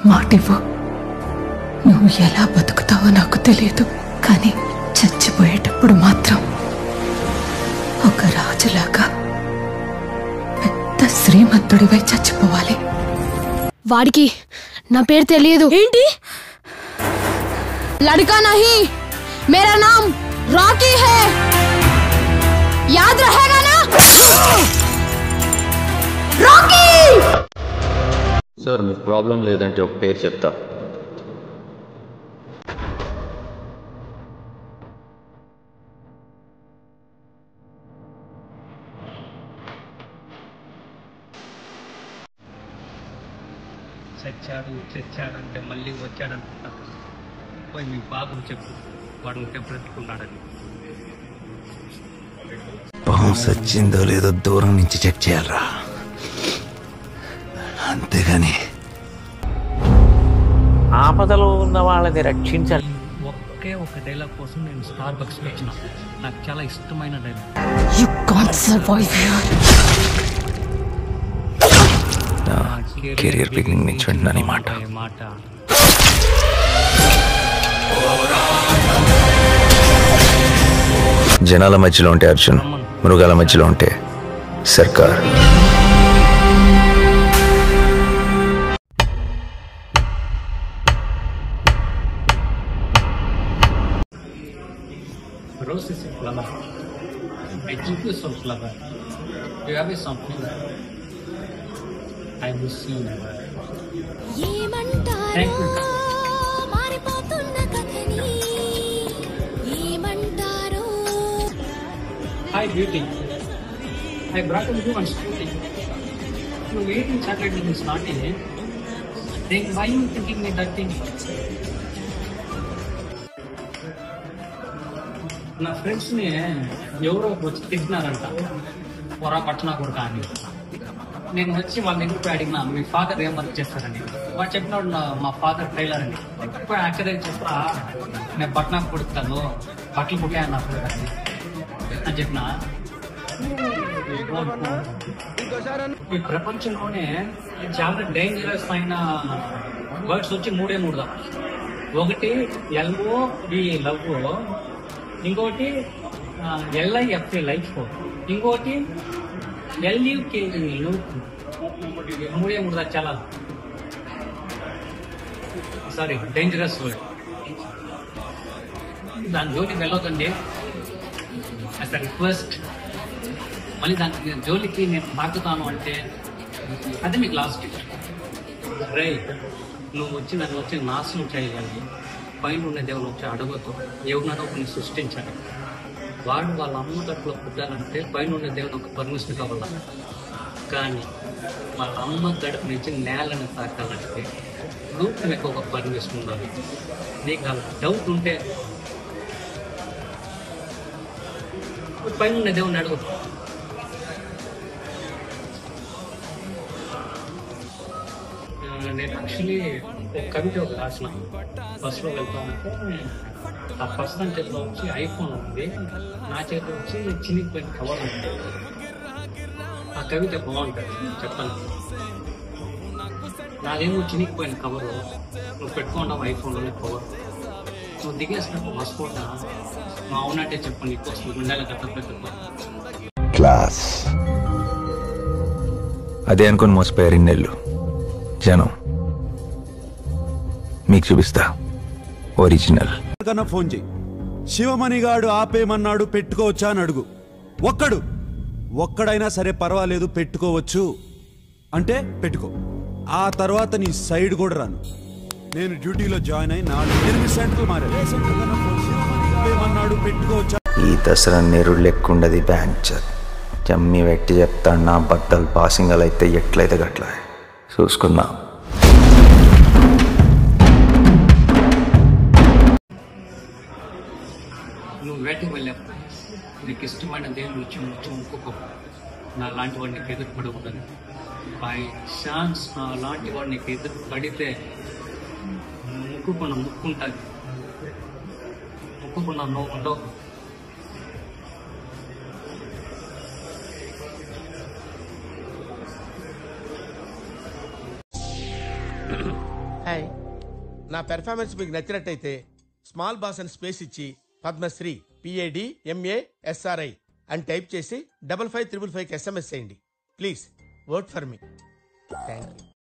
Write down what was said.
మాటివ్వు. నువ్వు ఎలా బతుకుతావో నాకు తెలియదు, కానీ చచ్చిపోయేటప్పుడు మాత్రం ఒక రాజులాగా పెద్ద శ్రీమంతుడివై చచ్చిపోవాలి. వాడికి నా పేరు తెలియదు. ఏంటి? లड़का नहीं, मेरा नाम रॉकी है, याद रहेगा ना? रॉकी సార్ మీకు ప్రాబ్లం లేదంటే ఒక పేరు చెప్తా. చచ్చాడంటే మళ్ళీ వచ్చాడనుకుంటా. పోయి మీ బాబుని చెప్పు, వాడు ఉంటే బ్రతుకున్నాడని. పాము సచ్చిందో లేదో దూరం నుంచి చెక్ చేయాలరా, అంతేగాని ఆపదలో ఉన్న వాళ్ళని రక్షించాలి. ఒకే ఒక డైలాగ్ కోసం నేను స్టార్ బక్స్ వచ్చిన. నాకు చాలా ఇష్టమైన dialogue. You can't survive here. Career beginning నుంచి వింటున్నాను మాట. జనాల మధ్యలో ఉంటే అర్జున్, మృగాల మధ్యలో ఉంటే సర్కార్. Rose is a flower. I give you some flower. You have something. I will see you never. Thank you. Hi beauty. I brought you one scooty. You eating chocolate with this naughty, eh? Then why you thinking me that thing? నా ఫ్రెండ్స్ని ఎవరో వచ్చి తిట్టినారంట, పొరా పట్టణ కొడుక అని. నేను వచ్చి వాళ్ళ దగ్గరికి పోయి అడిగినా, మీ ఫాదర్ ఏం వర్క్ చేస్తారని. వాడు చెప్పినాడు, మా ఫాదర్ టైలర్ అని. పోయి యాక్చువల్గా చెప్పా, నేను పట్టణాకు కొడుకుతాను, బట్టలు కుట్టాను నా ఫాదర్ అని చెప్పిన. ఈ ప్రపంచంలోనే చాలా డేంజరస్ అయిన వర్డ్స్ వచ్చి మూడే మూడుదా. ఒకటి LOV లవ్, ఇంకోటి LIF లైఫ్, ఇంకోటి LUK లూప్. మూడే మూడుదా చాలా సారీ డేంజరస్ వర్డ్. దాని జోలికి వెళ్ళొద్దండి యాజ్ అ రిక్వెస్ట్. మళ్ళీ దానికి జోలికి నేను తాకుతాను అంటే అదే మీకు లాస్ట్. రే నువ్వు వచ్చి నన్ను వచ్చి నాశనం చేయాలి, పైన ఉన్న దేవుని వచ్చి అడగతో ఎవరినో కొన్ని సృష్టించాలి. వాడు వాళ్ళ అమ్మ తట్టులో పుట్టాలంటే పైన ఉన్న దేవుని ఒక పర్మిషన్ కావాలి. కానీ వాళ్ళ అమ్మ గడుపు నుంచి నేలని తాకాలంటే రూప్ మీకు ఒక పర్మిషన్ ఉండాలి. నీకు అలా డౌట్ ఉంటే పైన ఉన్న దేవుని అడుగు. నేను యాక్చువల్లీ ఒక కవిత ఒక రాసిన. బస్సులో వెళ్తా ఉంటే ఆ పర్సన్ చేతిలో వచ్చి ఐఫోన్ ఉంది, నా చేతిలో వచ్చి చినిగిపోయిన కవర్ ఉంది. ఆ కవిత బాగుంటుంది చెప్పాలి. నాదేమో చినిగిపోయిన కవరు, నువ్వు పెట్టుకున్నావు ఐఫోన్లోనే కవర్. నువ్వు దిగేసినప్పుడు మర్చిపోతా, మా అవునంటే చెప్పు, నీకు గుండెల కథ పెట్టు. క్లాస్ అదే అనుకుని మోసపోయారు ఇన్నేళ్ళు జనం. మీకు చూపిస్తా ఒరిజినల్. కన్నా ఫోన్ చేయి, శివమణిగాడు ఆపేమన్నాడు పెట్టుకోవచ్చా అని అడుగు. ఒక్కడైనా సరే పర్వాలేదు పెట్టుకోవచ్చు అంటే పెట్టుకో. ఆ తర్వాత నీ సైడ్ కూడా రాను. నేను డ్యూటీలో జాయిన్ అయి 8 సెంటర్లు మారాడు. పెట్టుకోవచ్చా? ఈ దసరా నెరుడు లెక్కుండది బ్యాంక్ జమ్మి పెట్టి చెప్తాడు. నా బట్టలు పాసింగలు అయితే ఎట్లయితే గట్లా చూసుకుందాం. నువ్వు వేటకి వెళ్ళావు, నీకు ఇష్టమైన దేవుని వచ్చి ముక్కోకు. నా లాంటి వాడు నీకు ఎదురు పడకూడదు. బై ఛాన్స్ నా లాంటి వాడు నీకు ఎదురు పడితే ముక్కుకున్న ముక్కు ఉంటుంది, ముక్కుకున్న నోవు ఉండవు. హాయ్. నా పెర్ఫార్మెన్స్ మీకు నచ్చినట్టయితే స్మాల్ బాస్ అని స్పేస్ ఇచ్చి పద్మశ్రీ PADMASRI అని టైప్ చేసి 5555 SMS చేయండి. Please vote for me. Thank you.